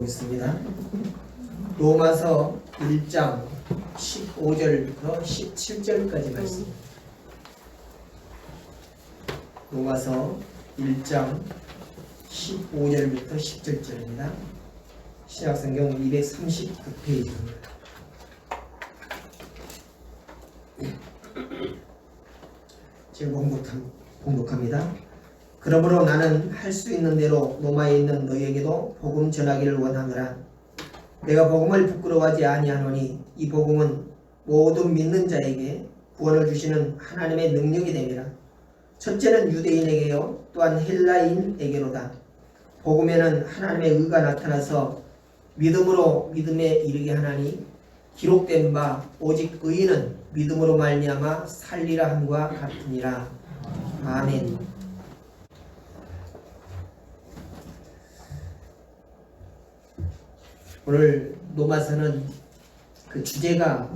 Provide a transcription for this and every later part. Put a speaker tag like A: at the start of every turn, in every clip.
A: 있습니다. 로마서 1장 15절부터 17절까지 말씀. 로마서 1장 15절부터 17절입니다. 신약성경 239페이지입니다. 지금 봉독합니다. 그러므로 나는 할 수 있는 대로 로마에 있는 너희에게도 복음 전하기를 원하노라. 내가 복음을 부끄러워하지 아니하노니 이 복음은 모든 믿는 자에게 구원을 주시는 하나님의 능력이 됨이라. 첫째는 유대인에게요 또한 헬라인에게로다. 복음에는 하나님의 의가 나타나서 믿음으로 믿음에 이르게 하나니 기록된 바 오직 의인은 믿음으로 말미암아 살리라 함과 같으니라. 아멘. 오늘 로마서는 그 주제가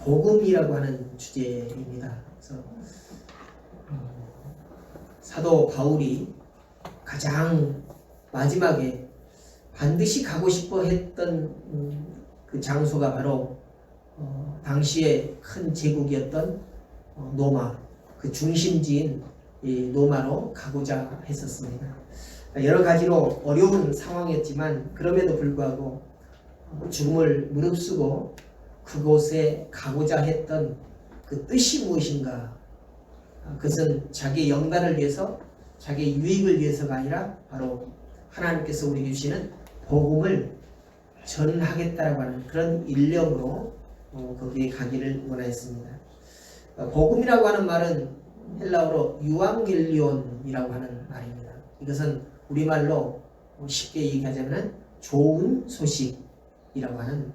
A: 복음이라고 하는 주제입니다. 그래서 사도 바울이 가장 마지막에 반드시 가고 싶어 했던 그 장소가 바로 당시에 큰 제국이었던 로마, 그 중심지인 이 로마로 가고자 했었습니다. 여러 가지로 어려운 상황이었지만 그럼에도 불구하고 죽음을 무릅쓰고 그곳에 가고자 했던 그 뜻이 무엇인가? 그것은 자기의 영광을 위해서, 자기의 유익을 위해서가 아니라 바로 하나님께서 우리에게 주시는 복음을 전하겠다라고 하는 그런 일념으로 거기에 가기를 원하였습니다. 복음이라고 하는 말은 헬라어로 유앙겔리온이라고 하는 말입니다. 이것은 우리말로 쉽게 얘기하자면 좋은 소식이라고 하는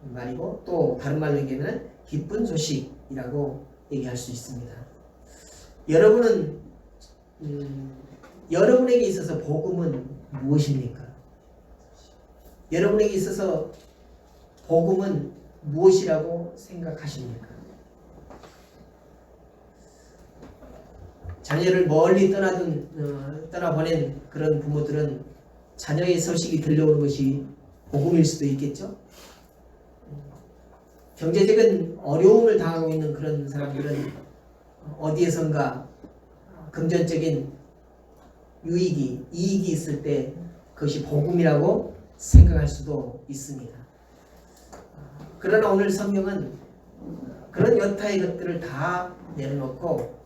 A: 말이고, 또 다른 말로 얘기하면 기쁜 소식이라고 얘기할 수 있습니다. 여러분은 여러분에게 있어서 복음은 무엇입니까? 여러분에게 있어서 복음은 무엇이라고 생각하십니까? 자녀를 멀리 떠나보낸 그런 부모들은 자녀의 소식이 들려오는 것이 복음일 수도 있겠죠. 경제적인 어려움을 당하고 있는 그런 사람들은 어디에선가 금전적인 이익이 있을 때 그것이 복음이라고 생각할 수도 있습니다. 그러나 오늘 성경은 그런 여타의 것들을 다 내려놓고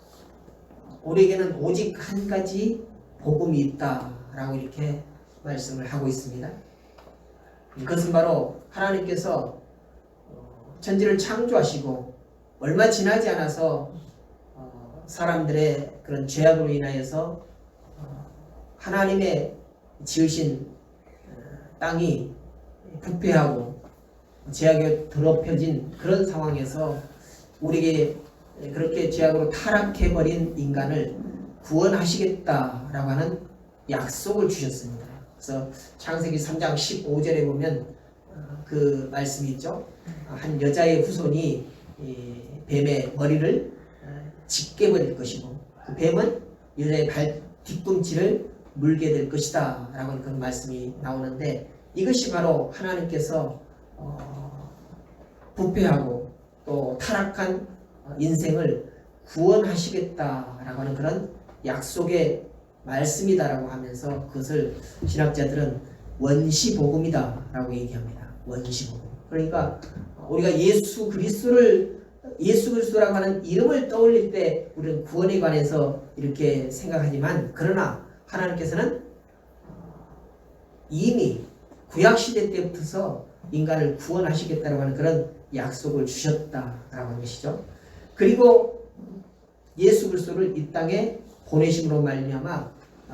A: 우리에게는 오직 한 가지 복음이 있다라고 이렇게 말씀을 하고 있습니다. 그것은 바로 하나님께서 천지를 창조하시고 얼마 지나지 않아서 사람들의 그런 죄악으로 인하여서 하나님의 지으신 땅이 부패하고 죄악에 더럽혀진 그런 상황에서 우리에게 그렇게 죄악으로 타락해버린 인간을 구원하시겠다라고 하는 약속을 주셨습니다. 그래서 창세기 3장 15절에 보면 그 말씀이 있죠. 한 여자의 후손이 뱀의 머리를 짓깨버릴 것이고 그 뱀은 여자의 발 뒤꿈치를 물게 될 것이다 라고 하는 그런 말씀이 나오는데, 이것이 바로 하나님께서 부패하고 또 타락한 인생을 구원하시겠다라고 하는 그런 약속의 말씀이다라고 하면서 그것을 신학자들은 원시복음이다라고 얘기합니다. 원시복음. 그러니까 우리가 예수 그리스도라고 하는 이름을 떠올릴 때 우리는 구원에 관해서 이렇게 생각하지만, 그러나 하나님께서는 이미 구약시대 때부터 인간을 구원하시겠다라고 하는 그런 약속을 주셨다라고 하는 것이죠. 그리고 예수 그리스도를 이 땅에 보내심으로 말미암아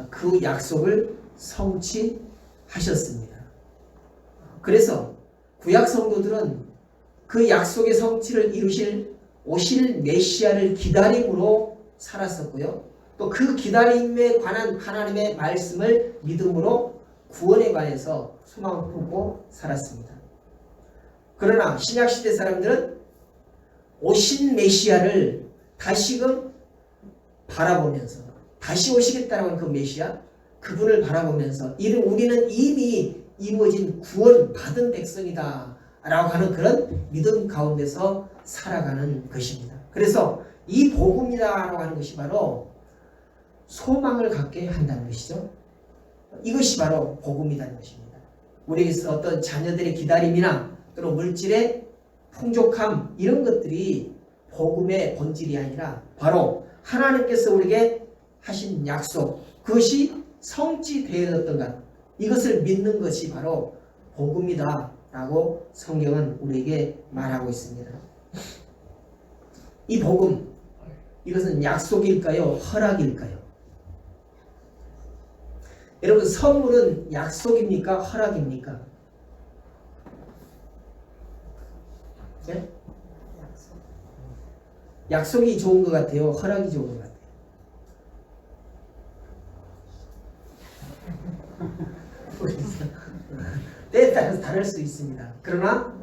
A: 그 약속을 성취하셨습니다. 그래서 구약 성도들은 그 약속의 성취를 이루실 오실 메시아를 기다림으로 살았었고요. 또 그 기다림에 관한 하나님의 말씀을 믿음으로 구원에 관해서 소망을 품고 살았습니다. 그러나 신약시대 사람들은 오신 메시아를 다시금 바라보면서 다시 오시겠다라는 그 메시아, 그분을 바라보면서 우리는 이미 이루어진 구원 받은 백성이다 라고 하는 그런 믿음 가운데서 살아가는 것입니다. 그래서 이 복음이다 라고 하는 것이 바로 소망을 갖게 한다는 것이죠. 이것이 바로 복음이라는 것입니다. 우리에게서 어떤 자녀들의 기다림이나 또는 물질의 풍족함 이런 것들이 복음의 본질이 아니라 바로 하나님께서 우리에게 하신 약속, 그것이 성취되었던 것, 이것을 믿는 것이 바로 복음이다 라고 성경은 우리에게 말하고 있습니다. 이 복음, 이것은 약속일까요? 허락일까요? 여러분, 선물은 약속입니까? 허락입니까? 네? 약속이 좋은 것 같아요? 허락이 좋은 것 같아요? 때에 따라서 다를 수 있습니다. 그러나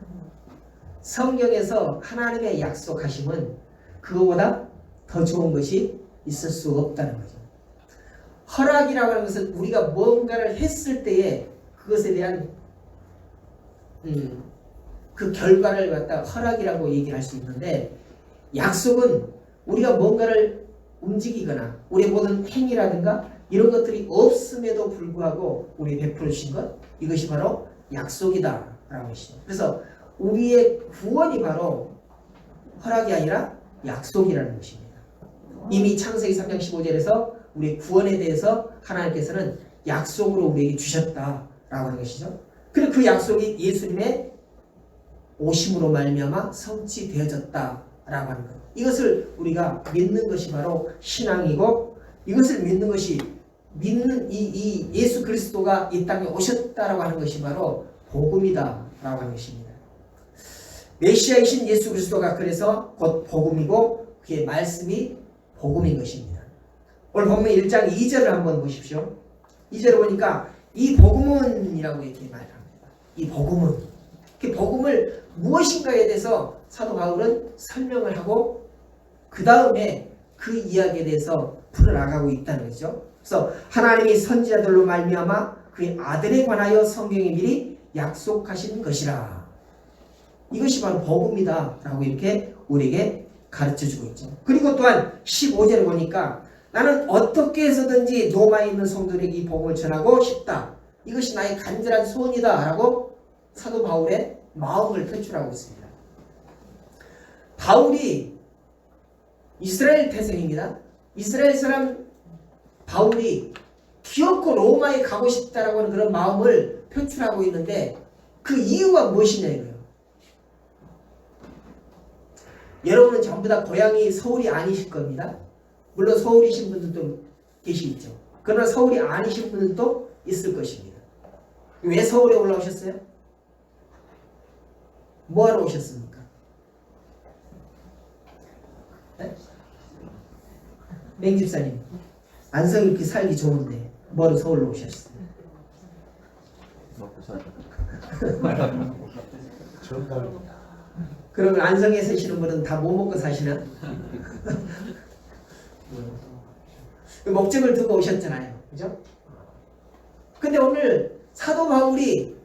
A: 성경에서 하나님의 약속하심은 그거보다 더 좋은 것이 있을 수 없다는 거죠. 허락이라고 하는 것은 우리가 뭔가를 했을 때에 그것에 대한 그 결과를 갖다 허락이라고 얘기할 수 있는데, 약속은 우리가 뭔가를 움직이거나 우리의 모든 행위라든가 이런 것들이 없음에도 불구하고 우리 베풀어 주신 것, 이것이 바로 약속이다 라는 것이죠. 그래서 우리의 구원이 바로 허락이 아니라 약속이라는 것입니다. 이미 창세기 3장 15절에서 우리 구원에 대해서 하나님께서는 약속으로 우리에게 주셨다라고 하는 것이죠. 그리고 그 약속이 예수님의 오심으로 말미암아 성취되어졌다라고 하는 것. 이것을 우리가 믿는 것이 바로 신앙이고, 이것을 믿는 것이 이 예수 그리스도가 이 땅에 오셨다라고 하는 것이 바로 복음이다라고 하는 것입니다. 메시아이신 예수 그리스도가 그래서 곧 복음이고 그의 말씀이 복음인 것입니다. 오늘 본문 1장 2절을 한번 보십시오. 2절을 보니까 이 복음은 이라고 이렇게 말합니다. 이 복음은, 그 복음을 무엇인가에 대해서 사도 바울은 설명을 하고 그 다음에 그 이야기에 대해서 풀어나가고 있다는 거죠. 그래서 하나님이 선지자들로 말미암아 그의 아들에 관하여 성경에 미리 약속하신 것이라. 이것이 바로 복음이다 라고 이렇게 우리에게 가르쳐주고 있죠. 그리고 또한 15절에 보니까 나는 어떻게 해서든지 로마에 있는 성도들에게 이 복음을 전하고 싶다. 이것이 나의 간절한 소원이다 라고 사도 바울의 마음을 표출하고 있습니다. 바울이 이스라엘 태생입니다. 이스라엘 사람 바울이 기어코 로마에 가고 싶다라고 하는 그런 마음을 표출하고 있는데 그 이유가 무엇이냐 이거예요. 여러분은 전부 다 고향이 서울이 아니실 겁니다. 물론 서울이신 분들도 계시겠죠. 그러나 서울이 아니신 분들도 있을 것입니다. 왜 서울에 올라오셨어요? 뭐하러 오셨습니까? 네? 맹집사님, 안성이 이렇게 살기 좋은데 뭐하러 서울로 오셨어요?
B: 먹고 살자.
A: 그러면 안성에 사시는 분은 다 뭐 먹고 사시나? 목적을 두고 오셨잖아요. 그죠? 근데 오늘 사도 바울이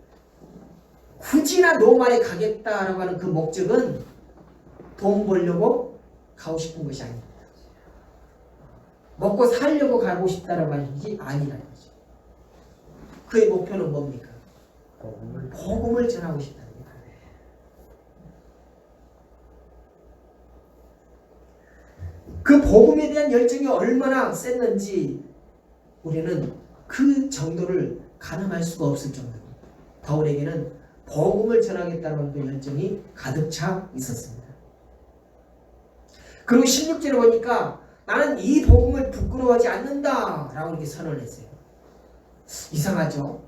A: 굳이나 로마에 가겠다라고 하는 그 목적은 돈 벌려고 가고 싶은 것이 아닙니다. 먹고 살려고 가고 싶다라고 하는 것이 아니라는 거죠. 그의 목표는 뭡니까? 복음을 전하고 싶다는 거예요. 그 복음에 대한 열정이 얼마나 셌는지 우리는 그 정도를 가늠할 수가 없을 정도로 바울에게는 복음을 전하겠다는 그 열정이 가득 차 있었습니다. 그리고 16절에 보니까 나는 이 복음을 부끄러워하지 않는다 라고 이렇게 선언했어요. 이상하죠?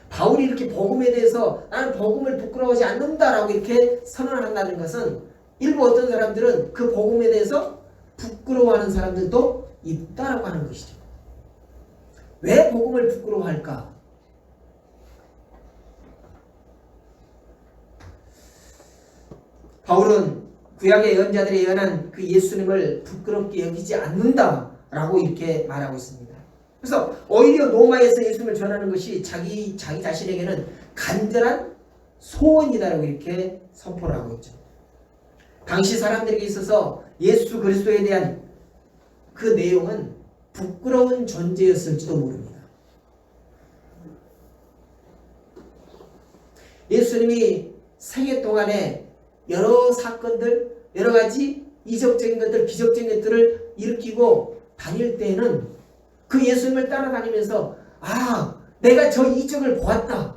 A: 바울이 이렇게 복음에 대해서 나는 복음을 부끄러워하지 않는다 라고 이렇게 선언한다는 것은 일부 어떤 사람들은 그 복음에 대해서 부끄러워하는 사람들도 있다라고 하는 것이죠. 왜 복음을 부끄러워할까? 바울은 구약의 예언자들이 예언한 그 예수님을 부끄럽게 여기지 않는다라고 이렇게 말하고 있습니다. 그래서 오히려 로마에서 예수님을 전하는 것이 자기 자신에게는 간절한 소원이다라고 이렇게 선포를 하고 있죠. 당시 사람들에게 있어서 예수 그리스도에 대한 그 내용은 부끄러운 존재였을지도 모릅니다. 예수님이 생애 동안에 여러 사건들, 여러 가지 이적적인 것들, 기적적인 것들을 일으키고 다닐 때에는 그 예수님을 따라다니면서 내가 저 이적을 보았다.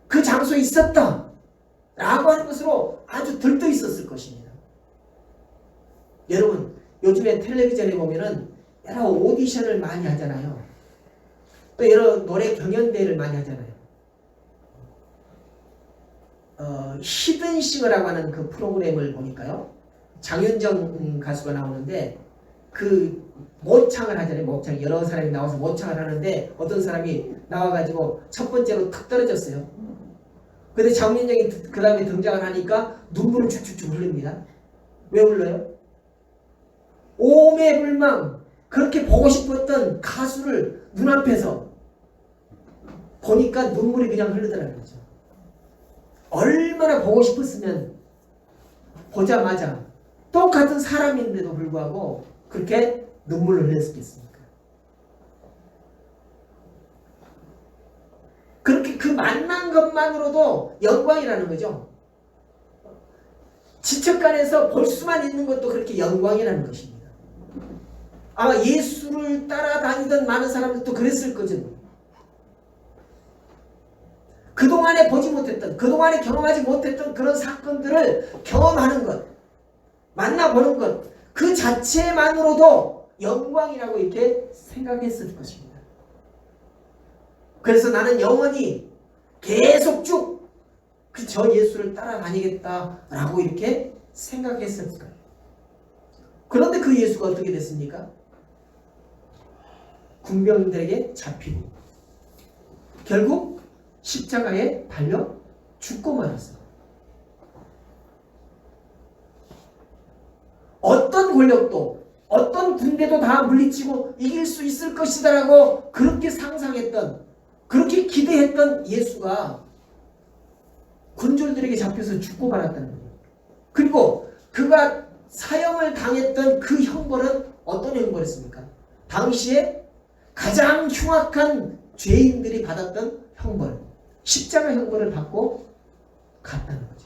A: 그 장소에 있었다. 라고 하는 것으로 아주 들떠 있었을 것입니다. 여러분, 요즘에 텔레비전에 보면은 여러 오디션을 많이 하잖아요. 또 여러 노래 경연대회를 많이 하잖아요. 히든싱어라고 하는 그 프로그램을 보니까요. 장윤정 가수가 나오는데 그 모창을 하잖아요. 모창. 여러 사람이 나와서 모창을 하는데 어떤 사람이 나와가지고 첫 번째로 탁 떨어졌어요. 근데 장윤정이 그 다음에 등장을 하니까 눈물을 쭉쭉쭉 흘립니다. 왜 흘러요? 오매불망 그렇게 보고 싶었던 가수를 눈앞에서 보니까 눈물이 그냥 흐르더라는 거죠. 얼마나 보고 싶었으면 보자마자 똑같은 사람인데도 불구하고 그렇게 눈물을 흘렸겠습니까? 그렇게 그 만난 것만으로도 영광이라는 거죠. 지척간에서 볼 수만 있는 것도 그렇게 영광이라는 것입니다. 아마 예수를 따라다니던 많은 사람들도 그랬을 거죠. 그동안에 보지 못했던, 그동안에 경험하지 못했던 그런 사건들을 경험하는 것, 만나보는 것, 그 자체만으로도 영광이라고 이렇게 생각했을 것입니다. 그래서 나는 영원히 계속 쭉 저 예수를 따라다니겠다라고 이렇게 생각했을 거예요. 그런데 그 예수가 어떻게 됐습니까? 군병들에게 잡히고 결국 십자가에 달려 죽고 말았어요. 어떤 권력도 어떤 군대도 다 물리치고 이길 수 있을 것이다라고 그렇게 상상했던, 그렇게 기대했던 예수가 군졸들에게 잡혀서 죽고 말았다는 거예요. 그리고 그가 사형을 당했던 그 형벌은 어떤 형벌이었습니까? 당시에 가장 흉악한 죄인들이 받았던 형벌, 십자가 형벌을 받고 갔다는 거죠.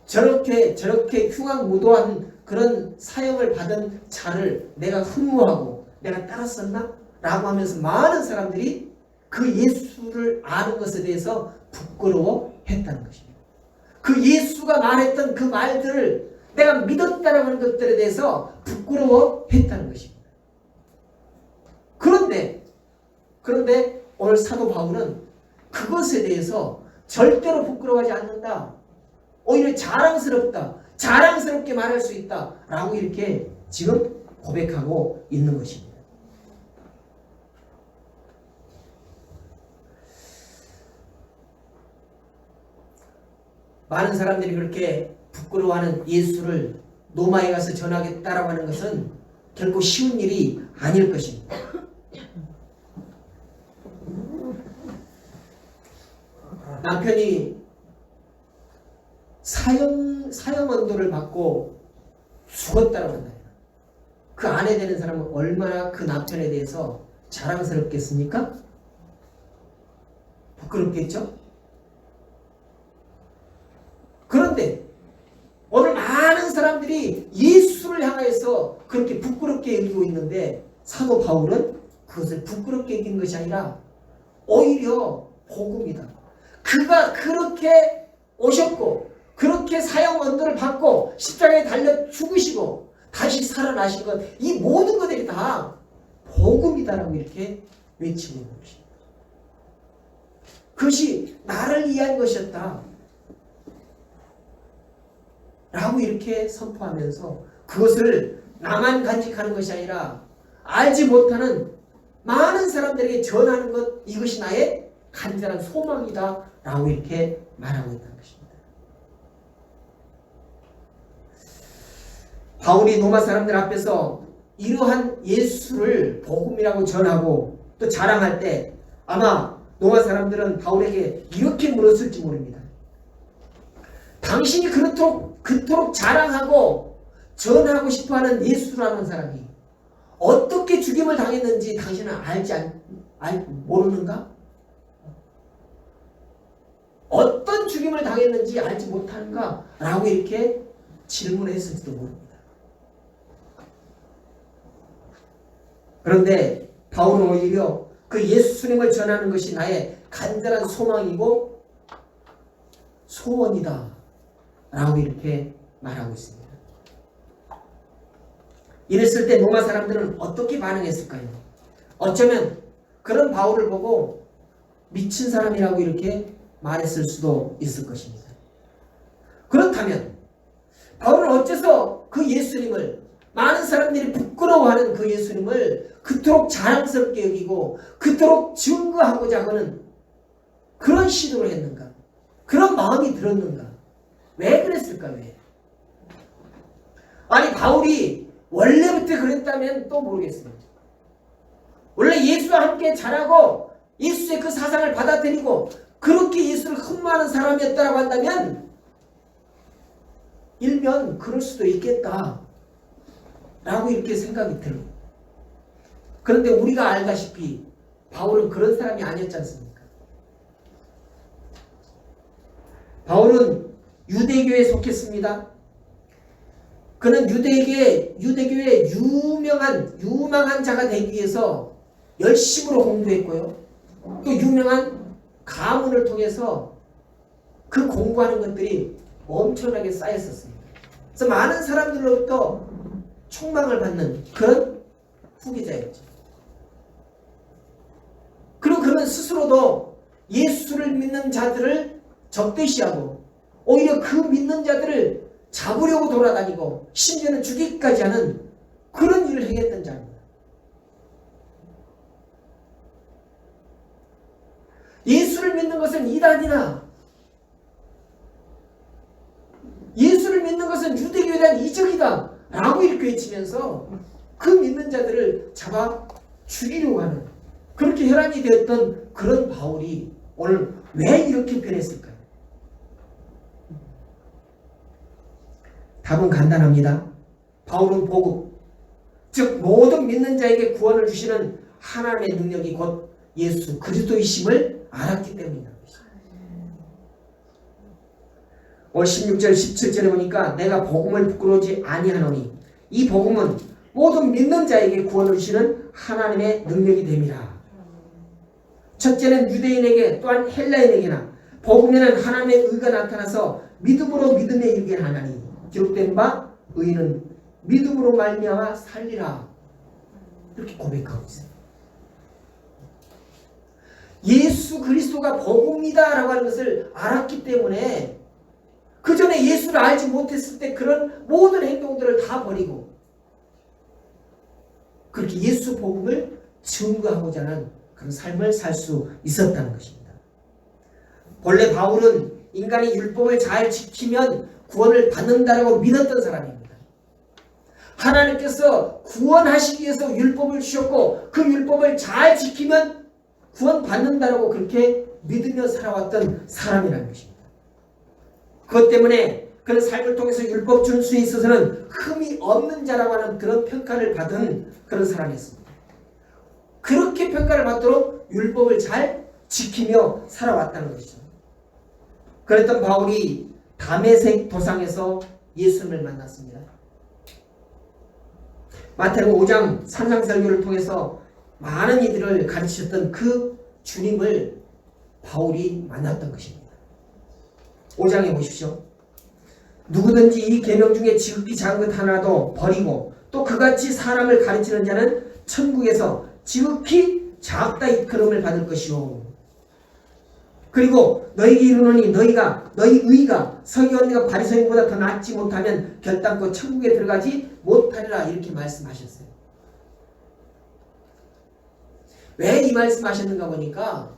A: 저렇게 흉악무도한 그런 사형을 받은 자를 내가 흠모하고 내가 따랐었나? 라고 하면서 많은 사람들이 그 예수를 아는 것에 대해서 부끄러워했다는 것입니다. 그 예수가 말했던 그 말들을 내가 믿었다라는 하는 것들에 대해서 부끄러워했다는 것입니다. 그런데 오늘 사도 바울은 그것에 대해서 절대로 부끄러워하지 않는다. 오히려 자랑스럽다. 자랑스럽게 말할 수 있다. 라고 이렇게 지금 고백하고 있는 것입니다. 많은 사람들이 그렇게 부끄러워하는 예수를 로마에 가서 전하겠다라고 하는 것은 결코 쉬운 일이 아닐 것입니다. 남편이 사형 언도를 받고 죽었다라고 한다. 그 아내 되는 사람은 얼마나 그 남편에 대해서 자랑스럽겠습니까? 부끄럽겠죠? 그런데 오늘 많은 사람들이 예수를 향해서 그렇게 부끄럽게 여기고 있는데 사도 바울은 그것을 부끄럽게 여긴 것이 아니라 오히려 복음이다. 그가 그렇게 오셨고 그렇게 사형 언도를 받고 십자가에 달려 죽으시고 다시 살아나신 것, 이 모든 것들이 다 복음이다라고 이렇게 외치고 있는 것입니다. 그것이 나를 위한 것이었다 라고 이렇게 선포하면서 그것을 나만 간직하는 것이 아니라 알지 못하는 많은 사람들에게 전하는 것, 이것이 나의 간절한 소망이다 라고 이렇게 말하고 있다는 것입니다. 바울이 로마 사람들 앞에서 이러한 예수를 복음이라고 전하고 또 자랑할 때 아마 로마 사람들은 바울에게 이렇게 물었을지 모릅니다. 당신이 그토록 자랑하고 전하고 싶어하는 예수라는 사람이 어떻게 죽임을 당했는지 당신은 모르는가? 어떤 죽임을 당했는지 알지 못하는가? 라고 이렇게 질문했을지도 모릅니다. 그런데 바울은 오히려 그 예수님을 전하는 것이 나의 간절한 소망이고 소원이다 라고 이렇게 말하고 있습니다. 이랬을 때 로마 사람들은 어떻게 반응했을까요? 어쩌면 그런 바울을 보고 미친 사람이라고 이렇게 말했을 수도 있을 것입니다. 그렇다면 바울은 어째서 그 예수님을, 많은 사람들이 부끄러워하는 그 예수님을 그토록 자랑스럽게 여기고 그토록 증거하고자 하는 그런 시도를 했는가? 그런 마음이 들었는가? 왜 그랬을까? 왜? 아니 바울이 원래부터 그랬다면 또 모르겠습니다. 원래 예수와 함께 자라고 예수의 그 사상을 받아들이고 그렇게 예수를 흠모하는 사람이었다고 한다면 일면 그럴 수도 있겠다 라고 이렇게 생각이 들어요. 그런데 우리가 알다시피 바울은 그런 사람이 아니었지 않습니까? 바울은 유대교에 속했습니다. 그는 유대교의 유망한 자가 되기 위해서 열심으로 공부했고요. 또 유명한 가문을 통해서 그 공부하는 것들이 엄청나게 쌓였었습니다. 그래서 많은 사람들로부터 총망을 받는 그런 후계자였죠. 그리고 그는 스스로도 예수를 믿는 자들을 적대시하고 오히려 그 믿는 자들을 잡으려고 돌아다니고 심지어는 죽이기까지 하는 그런 일을 행했던 자입니다. 예수를 믿는 것은 이단이나 예수를 믿는 것은 유대교에 대한 이적이다 라고 이렇게 외치면서 그 믿는 자들을 잡아 죽이려고 하는 그렇게 혈안이 되었던 그런 바울이 오늘 왜 이렇게 변했을까요? 답은 간단합니다. 바울은 복음, 즉 모든 믿는 자에게 구원을 주시는 하나님의 능력이 곧 예수 그리스도이심을 알았기 때문이다. 오늘 16절 17절에 보니까 내가 복음을 부끄러우지 아니하노니 이 복음은 모든 믿는 자에게 구원을 주시는 하나님의 능력이 됨이라. 첫째는 유대인에게 또한 헬라인에게나 복음에는 하나님의 의가 나타나서 믿음으로 믿음에 이르게 하나니 기록된 바 의인은 믿음으로 말미암아 살리라. 이렇게 고백하고 있어요. 예수 그리스도가 복음이다 라고 하는 것을 알았기 때문에 그 전에 예수를 알지 못했을 때 그런 모든 행동들을 다 버리고 그렇게 예수 복음을 증거하고자 하는 그런 삶을 살 수 있었다는 것입니다. 본래 바울은 인간이 율법을 잘 지키면 구원을 받는다라고 믿었던 사람입니다. 하나님께서 구원하시기 위해서 율법을 주셨고 그 율법을 잘 지키면 구원받는다라고 그렇게 믿으며 살아왔던 사람이라는 것입니다. 그것 때문에 그런 삶을 통해서 율법 준수에 있어서는 흠이 없는 자라고 하는 그런 평가를 받은 그런 사람이었습니다. 그렇게 평가를 받도록 율법을 잘 지키며 살아왔다는 것이죠. 그랬던 바울이 다메섹 도상에서 예수님을 만났습니다. 마태복음 5장 산상설교를 통해서 많은 이들을 가르치셨던 그 주님을 바울이 만났던 것입니다. 5장에 보십시오. 누구든지 이 계명 중에 지극히 작은 것 하나도 버리고 또 그같이 사람을 가르치는 자는 천국에서 지극히 작다 이끌음을 받을 것이요. 그리고 너희에게 이르노니 너희 의가 서기관과 바리새인보다 더 낫지 못하면 결단코 천국에 들어가지 못하리라. 이렇게 말씀하셨어요. 왜 이 말씀하셨는가 보니까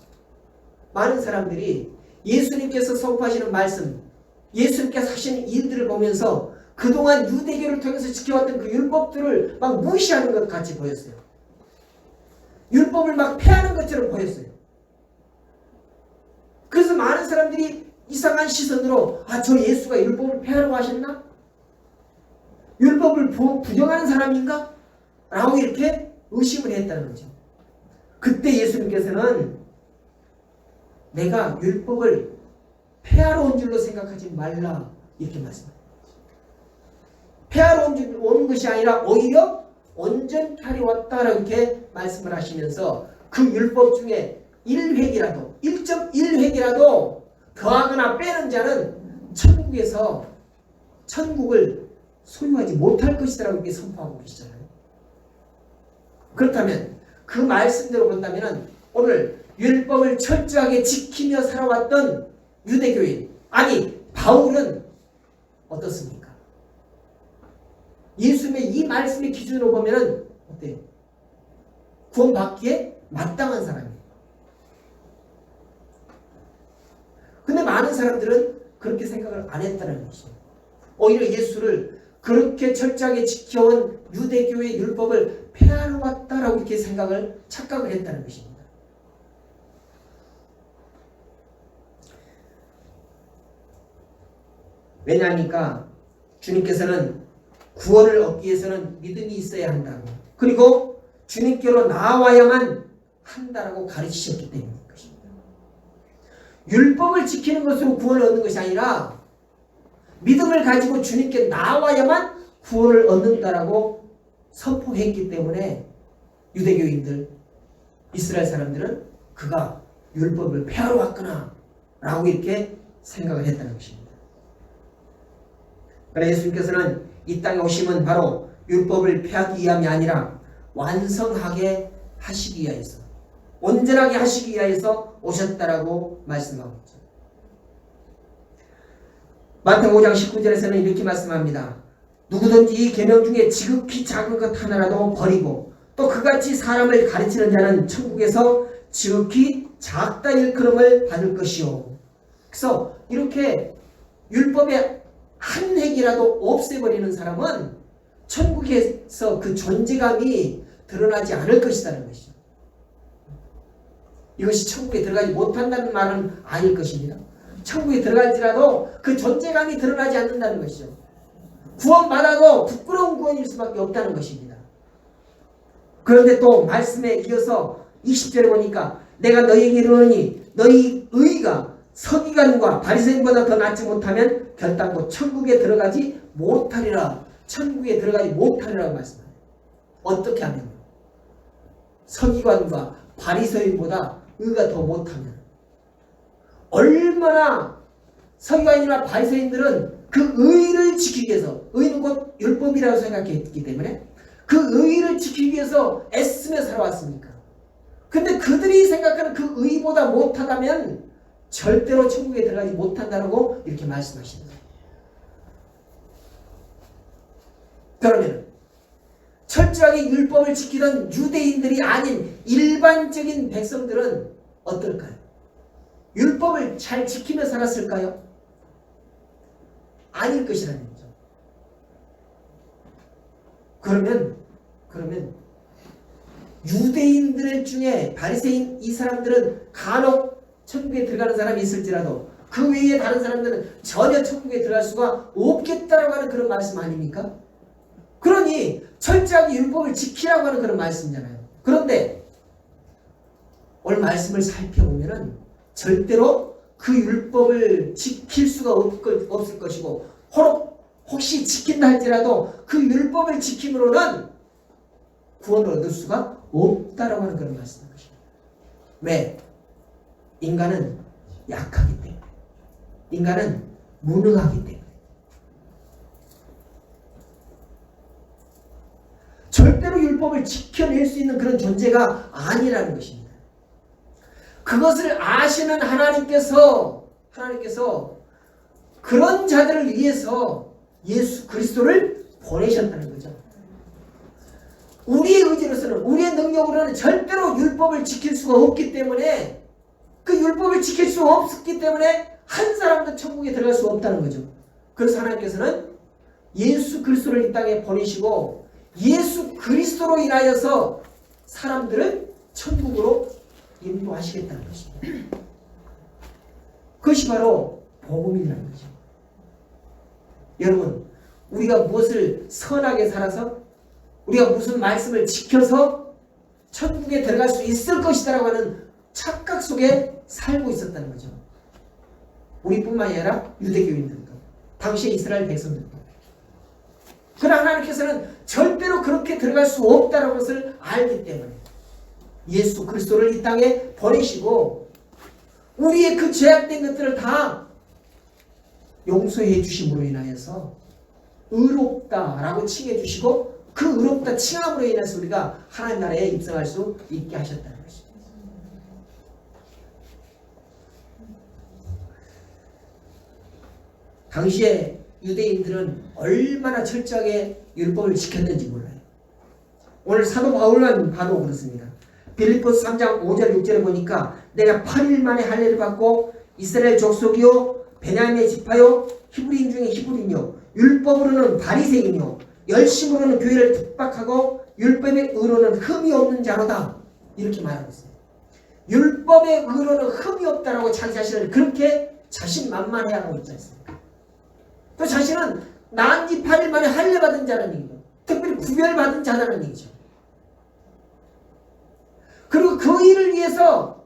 A: 많은 사람들이 예수님께서 선포하시는 말씀, 예수님께서 하시는 일들을 보면서 그동안 유대교를 통해서 지켜왔던 그 율법들을 막 무시하는 것 같이 보였어요. 율법을 막 폐하는 것처럼 보였어요. 그래서 많은 사람들이 이상한 시선으로 저 예수가 율법을 폐하라고 하셨나? 율법을 부정하는 사람인가? 라고 이렇게 의심을 했다는 거죠. 그때 예수님께서는 내가 율법을 폐하러 온 줄로 생각하지 말라 이렇게 말씀합니다. 폐하러 온 것이 아니라 오히려 온전케 하려 왔다라고 이렇게 말씀을 하시면서 그 율법 중에 1획이라도 1.1획이라도 더하거나 빼는 자는 천국에서 천국을 소유하지 못할 것이라고 이렇게 선포하고 계시잖아요. 그렇다면 그 말씀대로 본다면 오늘 율법을 철저하게 지키며 살아왔던 유대교인, 아니 바울은 어떻습니까? 예수님의 이 말씀의 기준으로 보면은 어때요? 구원받기에 마땅한 사람이에요. 근데 많은 사람들은 그렇게 생각을 안 했다는 것이죠. 오히려 예수를 그렇게 철저하게 지켜온 유대교의 율법을 폐하러 왔다라고 이렇게 착각을 했다는 것입니다. 왜냐하니까 주님께서는 구원을 얻기 위해서는 믿음이 있어야 한다고, 그리고 주님께로 나와야만 한다라고 가르치셨기 때문인 것입니다. 율법을 지키는 것으로 구원을 얻는 것이 아니라 믿음을 가지고 주님께 나와야만 구원을 얻는다라고 선포했기 때문에 유대교인들, 이스라엘 사람들은 그가 율법을 폐하러 왔구나 라고 이렇게 생각을 했다는 것입니다. 그러나 예수님께서는 이 땅에 오심은 바로 율법을 폐하기 위함이 아니라 완성하게 하시기 위하여서, 온전하게 하시기 위하여서 오셨다라고 말씀하고 있죠. 마태복음 5장 19절에서는 이렇게 말씀합니다. 누구든지 이 계명 중에 지극히 작은 것 하나라도 버리고 또 그같이 사람을 가르치는 자는 천국에서 지극히 작다 일컬음을 받을 것이요. 그래서 이렇게 율법의 한 획이라도 없애버리는 사람은 천국에서 그 존재감이 드러나지 않을 것이라는 것이죠. 이것이 천국에 들어가지 못한다는 말은 아닐 것입니다. 천국에 들어갈지라도 그 존재감이 드러나지 않는다는 것이죠. 구원받아도 부끄러운 구원일 수밖에 없다는 것입니다. 그런데 또 말씀에 이어서 20절에 보니까 내가 너희에게 이르노니 너희 의가 서기관과 바리새인보다 더 낫지 못하면 결단코 천국에 들어가지 못하리라. 천국에 들어가지 못하리라고 말씀합니다. 어떻게 하면? 서기관과 바리새인보다 의가 더 못하면. 얼마나 서기관이나 바리새인들은 그 의를 지키기 위해서, 의는 곧 율법이라고 생각했기 때문에 그 의를 지키기 위해서 애쓰며 살아왔습니까? 근데 그들이 생각하는 그 의보다 못하다면 절대로 천국에 들어가지 못한다고 이렇게 말씀하시는 거예요. 그러면 철저하게 율법을 지키던 유대인들이 아닌 일반적인 백성들은 어떨까요? 율법을 잘 지키며 살았을까요? 아닐 것이라는 거죠. 그러면 유대인들 중에 바리새인 이 사람들은 간혹 천국에 들어가는 사람이 있을지라도 그 외에 다른 사람들은 전혀 천국에 들어갈 수가 없겠다라고 하는 그런 말씀 아닙니까? 그러니 철저하게 율법을 지키라고 하는 그런 말씀이잖아요. 그런데 오늘 말씀을 살펴보면은 절대로 그 율법을 지킬 수가 없을 것이고, 혹시 지킨다 할지라도 그 율법을 지킴으로는 구원을 얻을 수가 없다라고 하는 그런 말씀인 것입니다. 왜? 인간은 약하기 때문에, 인간은 무능하기 때문에. 절대로 율법을 지켜낼 수 있는 그런 존재가 아니라는 것입니다. 그것을 아시는 하나님께서 그런 자들을 위해서 예수 그리스도를 보내셨다는 거죠. 우리의 의지로서는, 우리의 능력으로는 절대로 율법을 지킬 수가 없기 때문에, 그 율법을 지킬 수 없기 때문에 한 사람도 천국에 들어갈 수 없다는 거죠. 그래서 하나님께서는 예수 그리스도를 이 땅에 보내시고 예수 그리스도로 인하여서 사람들을 천국으로 인도하시겠다는 것입니다. 그것이 바로 복음이라는 거죠. 여러분, 우리가 무엇을 선하게 살아서 우리가 무슨 말씀을 지켜서 천국에 들어갈 수 있을 것이다라고 하는 착각 속에 살고 있었다는 거죠. 우리뿐만이 아니라 유대교인들도, 당시의 이스라엘 백성들도. 그러나 하나님께서는 절대로 그렇게 들어갈 수 없다는 것을 알기 때문에 예수 그리스도를 이 땅에 보내시고 우리의 그 죄악된 것들을 다 용서해 주심으로 인하여서 의롭다라고 칭해 주시고 그 의롭다 칭함으로 인해서 우리가 하나님 나라에 입성할 수 있게 하셨다는 것입니다. 당시에 유대인들은 얼마나 철저하게 율법을 지켰는지 몰라요. 오늘 사도 바울만 봐도 그렇습니다. 빌립보서 3장 5절 6절에 보니까 내가 8일 만에 할례를 받고 이스라엘 족속이요 베냐민의 지파요 히브리인 중에 히브리인요 율법으로는 바리새인이요 열심으로는 교회를 핍박하고 율법의 의로는 흠이 없는 자로다. 이렇게 말하고 있어요. 율법의 의로는 흠이 없다라고 자기 자신을 그렇게 자신만만해하고 있지 않습니까? 또 자신은 난 지 8일 만에 할례 받은 자라는 얘기죠. 특별히 구별받은 자라는 얘기죠. 그리고 그 일을 위해서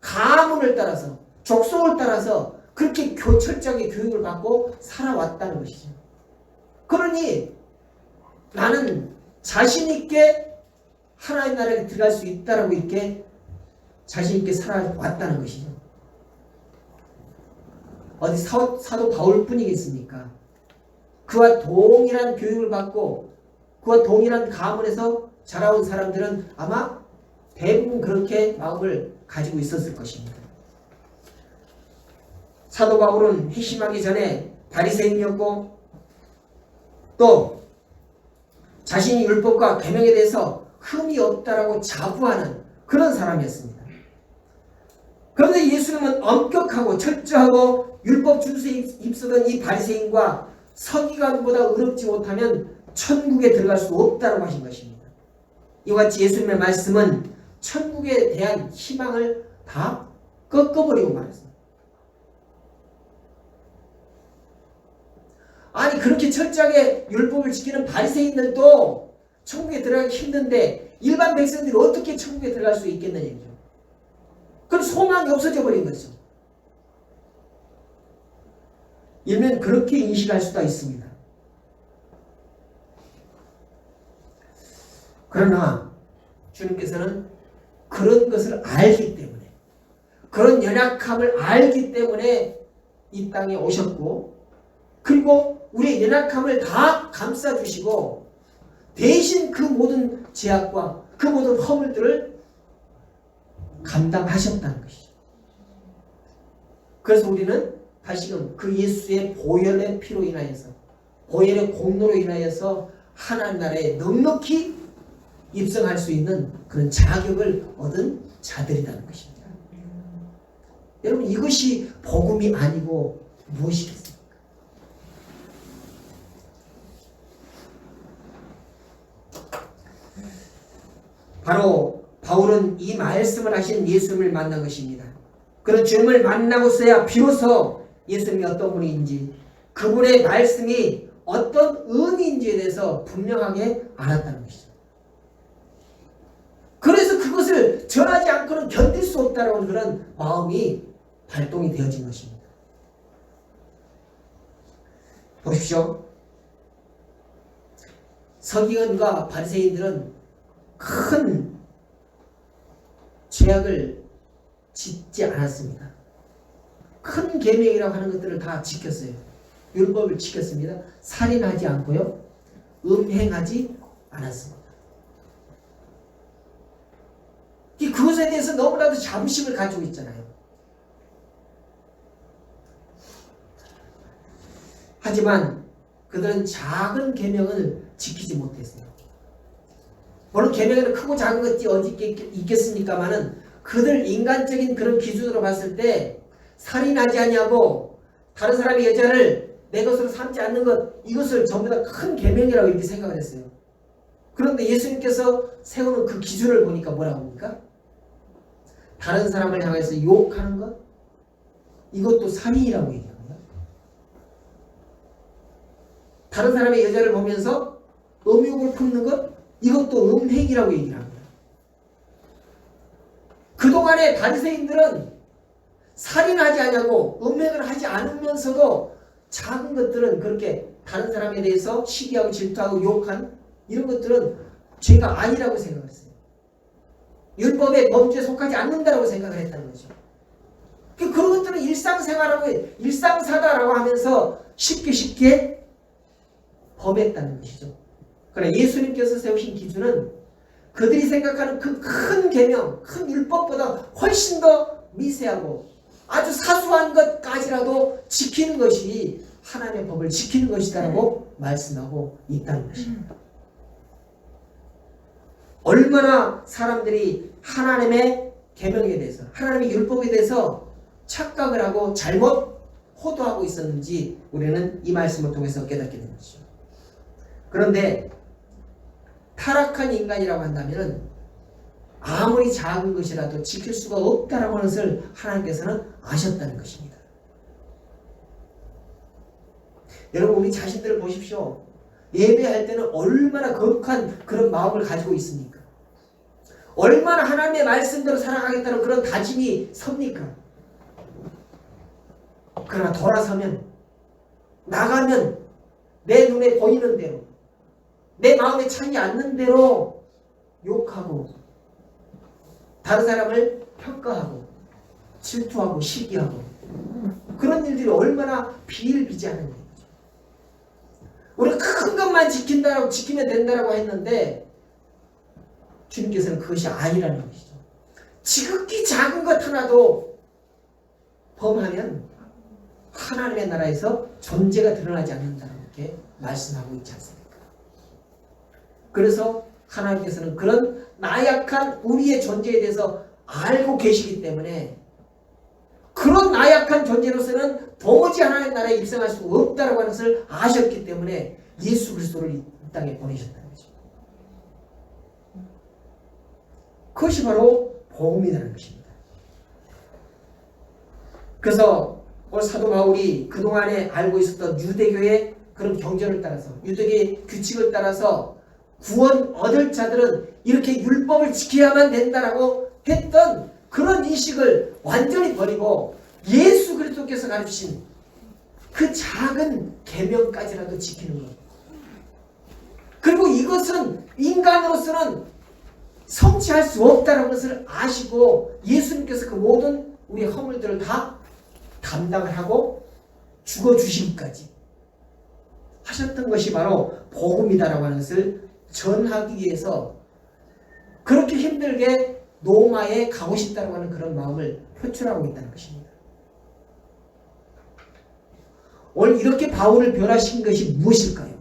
A: 가문을 따라서 족속을 따라서 그렇게 철저하게 교육을 받고 살아왔다는 것이죠. 그러니 나는 자신 있게 하나님 나라에 들어갈 수 있다라고 이렇게 자신 있게 살아왔다는 것이죠. 어디 사도 바울뿐이겠습니까? 그와 동일한 교육을 받고 그와 동일한 가문에서 자라온 사람들은 아마 대부분 그렇게 마음을 가지고 있었을 것입니다. 사도 바울은 회심하기 전에 바리새인이었고 또 자신이 율법과 계명에 대해서 흠이 없다라고 자부하는 그런 사람이었습니다. 그런데 예수님은 엄격하고 철저하고 율법 준수에 입서던 이 바리새인과 서기관보다 의롭지 못하면 천국에 들어갈 수 없다고 하신 것입니다. 이와 같이 예수님의 말씀은 천국에 대한 희망을 다 꺾어버리고 말았습니다. 아니 그렇게 철저하게 율법을 지키는 바리새인들도 천국에 들어가기 힘든데 일반 백성들이 어떻게 천국에 들어갈 수 있겠느냐 얘기죠. 그럼 소망이 없어져 버린 거죠. 일면 그렇게 인식할 수가 있습니다. 그러나 주님께서는 그런 것을 알기 때문에 그런 연약함을 알기 때문에 이 땅에 오셨고 그리고 우리의 연약함을 다 감싸주시고 대신 그 모든 죄악과 그 모든 허물들을 감당하셨다는 것이죠. 그래서 우리는 다시금 그 예수의 보혈의 피로 인하여서 보혈의 공로로 인하여서 하나님 나라에 넉넉히 입성할 수 있는 그런 자격을 얻은 자들이라는 것입니다. 여러분 이것이 복음이 아니고 무엇이겠습니까? 바로 바울은 이 말씀을 하신 예수님을 만난 것입니다. 그런 주님을 만나고서야 비로소 예수님이 어떤 분인지 그분의 말씀이 어떤 의미인지에 대해서 분명하게 알았다는 것이죠. 그래서 그것을 전하지 않고는 견딜 수 없다는 그런 마음이 발동이 되어진 것입니다. 보십시오. 서기관과 바리새인들은 큰 죄악을 짓지 않았습니다. 큰 계명이라고 하는 것들을 다 지켰어요. 율법을 지켰습니다. 살인하지 않고요. 음행하지 않았습니다. 그것에 대해서 너무나도 자부심을 가지고 있잖아요. 하지만 그들은 작은 계명을 지키지 못했어요. 물론 계명에는 크고 작은 것이 어디 있겠습니까마는 그들 인간적인 그런 기준으로 봤을 때 살인하지 아니하고 다른 사람의 여자를 내 것으로 삼지 않는 것, 이것을 전부 다 큰 계명이라고 이렇게 생각을 했어요. 그런데 예수님께서 세우는 그 기준을 보니까 뭐라고 합니까? 다른 사람을 향해서 욕하는 것, 이것도 살인이라고 얘기합니다. 다른 사람의 여자를 보면서 음욕을 품는 것, 이것도 음행이라고 얘기를 합니다. 그동안의 바리새인들은 살인하지 않냐고 음행을 하지 않으면서도 작은 것들은 그렇게 다른 사람에 대해서 시기하고 질투하고 욕한 이런 것들은 죄가 아니라고 생각했어요. 율법의 범죄에 속하지 않는다라고 생각을 했다는 거죠. 그런 것들은 일상사다라고 하면서 쉽게 범했다는 것이죠. 그러나 예수님께서 세우신 기준은 그들이 생각하는 그 큰 계명, 큰 율법보다 훨씬 더 미세하고 아주 사소한 것까지라도 지키는 것이 하나님의 법을 지키는 것이다라고 말씀하고 있다는 것입니다. 얼마나 사람들이 하나님의 계명에 대해서, 하나님의 율법에 대해서 착각을 하고 잘못 호도하고 있었는지 우리는 이 말씀을 통해서 깨닫게 되는 것이죠. 그런데 타락한 인간이라고 한다면 아무리 작은 것이라도 지킬 수가 없다라고 하는 것을 하나님께서는 아셨다는 것입니다. 여러분, 우리 자신들을 보십시오. 예배할 때는 얼마나 거룩한 그런 마음을 가지고 있습니까? 얼마나 하나님의 말씀대로 살아가겠다는 그런 다짐이 섭니까? 그러나 돌아서면, 나가면 내 눈에 보이는 대로, 내 마음에 차지 않는 대로 욕하고 다른 사람을 평가하고 질투하고 시기하고 그런 일들이 얼마나 비일비재하는 거죠. 우리가 큰 것만 지키면 된다고 했는데 주님께서는 그것이 아니라는 것이죠. 지극히 작은 것 하나도 범하면 하나님의 나라에서 존재가 드러나지 않는다고 이렇게 말씀하고 있지 않습니까? 그래서 하나님께서는 그런 나약한 우리의 존재에 대해서 알고 계시기 때문에 그런 나약한 존재로서는 도무지 하나님의 나라에 입성할 수 없다고 하는 것을 아셨기 때문에 예수 그리스도를 이 땅에 보내셨다는 거죠. 그것이 바로 복음이라는 것입니다. 그래서 오늘 사도 바울이 그동안에 알고 있었던 유대교의 그런 경전을 따라서, 유대교의 규칙을 따라서 구원 얻을 자들은 이렇게 율법을 지켜야만 된다라고 했던 그런 인식을 완전히 버리고 예수 그리스도께서 가르치신 그 작은 계명까지라도 지키는 것. 그리고 이것은 인간으로서는 성취할 수 없다는 것을 아시고 예수님께서 그 모든 우리의 허물들을 다 담당을 하고 죽어주시기까지 하셨던 것이 바로 복음이다라고 하는 것을 전하기 위해서 그렇게 힘들게 로마에 가고 싶다고 하는 그런 마음을 표출하고 있다는 것입니다. 오늘 이렇게 바울을 변화시킨 것이 무엇일까요?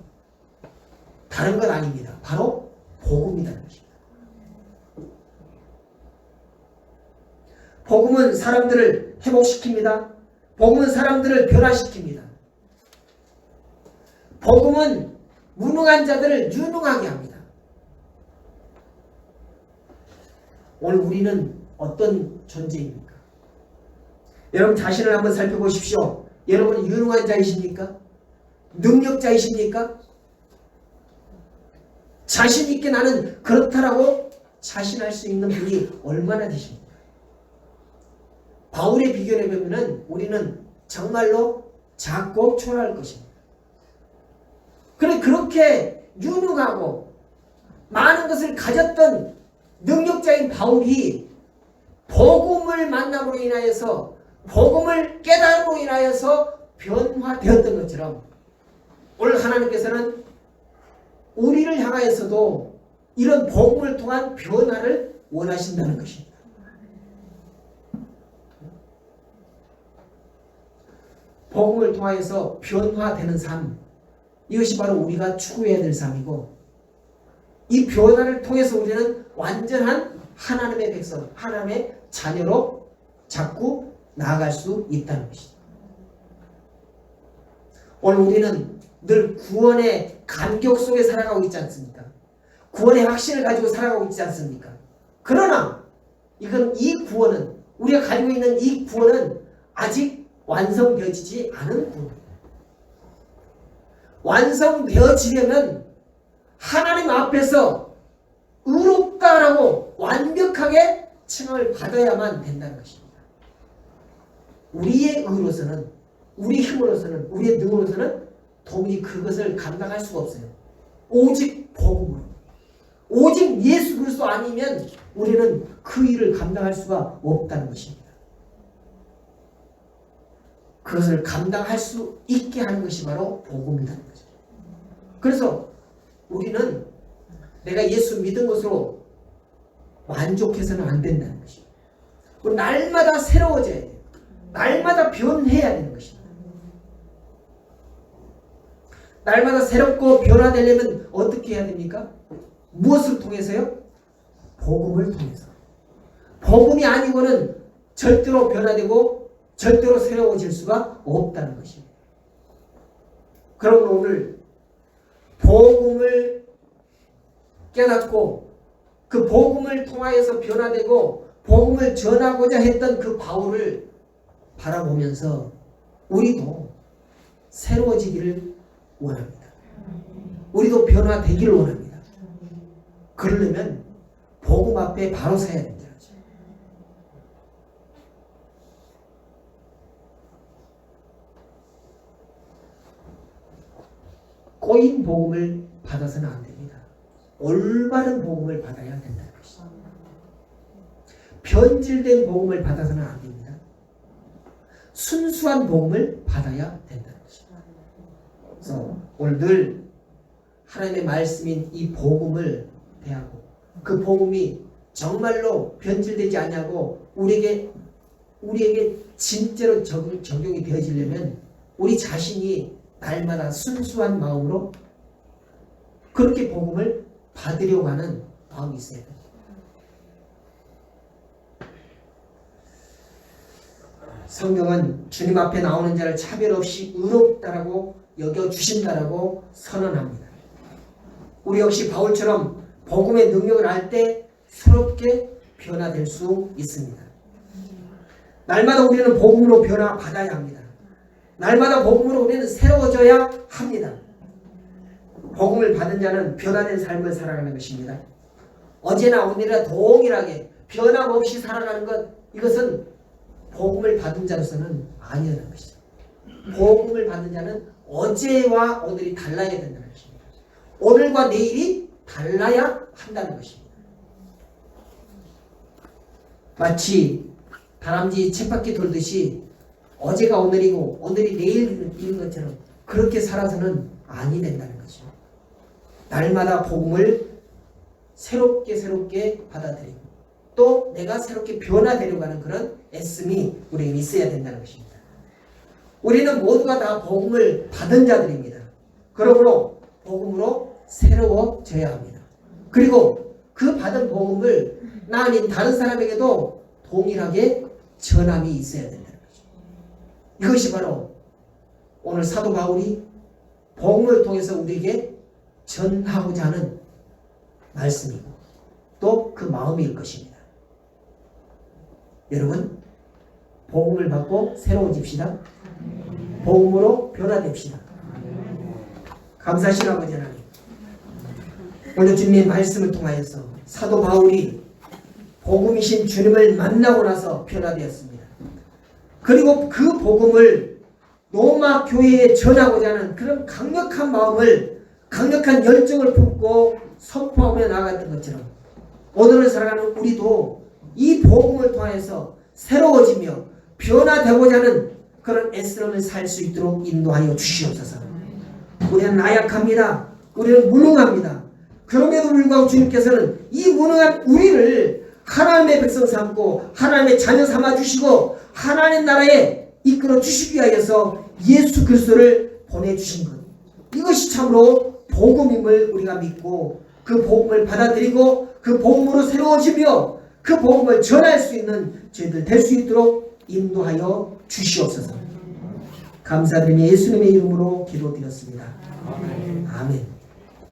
A: 다른 건 아닙니다. 바로 복음이라는 것입니다. 복음은 사람들을 회복시킵니다. 복음은 사람들을 변화시킵니다. 복음은 무능한 자들을 유능하게 합니다. 오늘 우리는 어떤 존재입니까? 여러분 자신을 한번 살펴보십시오. 여러분 유능한 자이십니까? 능력자이십니까? 자신 있게 나는 그렇다라고 자신할 수 있는 분이 얼마나 되십니까? 바울의 비교를 보면 우리는 정말로 작고 초라할 것입니다. 그런데 그렇게 유능하고 많은 것을 가졌던 능력자인 바울이 복음을 만남으로 인하여서 복음을 깨달음으로 인하여서 변화되었던 것처럼 오늘 하나님께서는 우리를 향하여서도 이런 복음을 통한 변화를 원하신다는 것입니다. 복음을 통하여서 변화되는 삶, 이것이 바로 우리가 추구해야 될 삶이고 이 변화를 통해서 우리는 완전한 하나님의 백성, 하나님의 자녀로 자꾸 나아갈 수 있다는 것이죠. 오늘 우리는 늘 구원의 감격 속에 살아가고 있지 않습니까? 구원의 확신을 가지고 살아가고 있지 않습니까? 그러나 이 구원은, 우리가 가지고 있는 이 구원은 아직 완성되어지지 않은 구원입니다. 완성되어지려면 하나님 앞에서 의롭다라고 완벽하게 칭을 받아야만 된다는 것입니다. 우리의 의로서는, 우리 힘으로서는, 우리의 능으로서는 도무지 그것을 감당할 수가 없어요. 오직 복음으로, 오직 예수 그리스도 아니면 우리는 그 일을 감당할 수가 없다는 것입니다. 그것을 감당할 수 있게 하는 것이 바로 복음이라는 거죠. 그래서 우리는 내가 예수 믿은 것으로 만족해서는 안 된다는 것입니다. 날마다 새로워져야 돼요. 날마다 변해야 되는 것입니다. 날마다 새롭고 변화되려면 어떻게 해야 됩니까? 무엇을 통해서요? 복음을 통해서. 복음이 아니고는 절대로 변화되고 절대로 새로워질 수가 없다는 것입니다. 그러므로 오늘 복음을 깨닫고 그 복음을 통하여서 변화되고 복음을 전하고자 했던 그 바울을 바라보면서 우리도 새로워지기를 원합니다. 우리도 변화되기를 원합니다. 그러려면 복음 앞에 바로 서야 된다. 꼬인 복음을 받아서는 안 됩니다. 올바른 복음을 받아야 된다는 것입니다. 변질된 복음을 받아서는 안 됩니다. 순수한 복음을 받아야 된다는 것입니다. 그래서 오늘 늘 하나님의 말씀인 이 복음을 대하고 그 복음이 정말로 변질되지 않냐고 우리에게 진짜로 적용이 되어지려면 우리 자신이 날마다 순수한 마음으로 그렇게 복음을 받으려고 하는 마음이 있어야 됩니다. 성경은 주님 앞에 나오는 자를 차별 없이 의롭다라고 여겨주신다라고 선언합니다. 우리 역시 바울처럼 복음의 능력을 알 때 새롭게 변화될 수 있습니다. 날마다 우리는 복음으로 변화받아야 합니다. 날마다 복음으로 우리는 새로워져야 합니다. 복음을 받은 자는 변화된 삶을 살아가는 것입니다. 어제나 오늘이나 동일하게 변함없이 살아가는 것, 이것은 복음을 받은 자로서는 아니라는 것이죠. 복음을 받은 자는 어제와 오늘이 달라야 된다는 것입니다. 오늘과 내일이 달라야 한다는 것입니다. 마치 다람쥐 쳇바퀴 돌듯이 어제가 오늘이고 오늘이 내일인 것처럼 그렇게 살아서는 아니 된다는 거죠. 날마다 복음을 새롭게 받아들이고 또 내가 새롭게 변화되려고 하는 그런 애씀이 우리에게 있어야 된다는 것입니다. 우리는 모두가 다 복음을 받은 자들입니다. 그러므로 복음으로 새로워져야 합니다. 그리고 그 받은 복음을 나 아닌 다른 사람에게도 동일하게 전함이 있어야 된다는 거죠. 이것이 바로 오늘 사도 바울이 복음을 통해서 우리에게 전하고자 하는 말씀이고 또 그 마음일 것입니다. 여러분, 복음을 받고 새로워집시다. 복음으로 변화됩시다. 감사하신 아버지 하나님, 오늘 주님의 말씀을 통하여서 사도 바울이 복음이신 주님을 만나고 나서 변화되었습니다. 그리고 그 복음을 로마 교회에 전하고자 하는 그런 강력한 마음을, 강력한 열정을 품고 선포하며 나아갔던 것처럼 오늘을 살아가는 우리도 이 복음을 통해서 새로워지며 변화되고자 하는 그런 애쓰름을 살 수 있도록 인도하여 주시옵소서. 우리는 나약합니다. 우리는 무능합니다. 그럼에도 불구하고 주님께서는 이 무능한 우리를 하나님의 백성 삼고 하나님의 자녀 삼아 주시고 하나님 나라에 이끌어 주시기 위하여서 예수 그리스도를 보내주신 것, 이것이 참으로 복음임을 우리가 믿고 그 복음을 받아들이고 그 복음으로 새로워지며 그 복음을 전할 수 있는 저희들 될 수 있도록 인도하여 주시옵소서. 감사드리며 예수님의 이름으로 기도드렸습니다.
B: 아멘.
A: 아멘.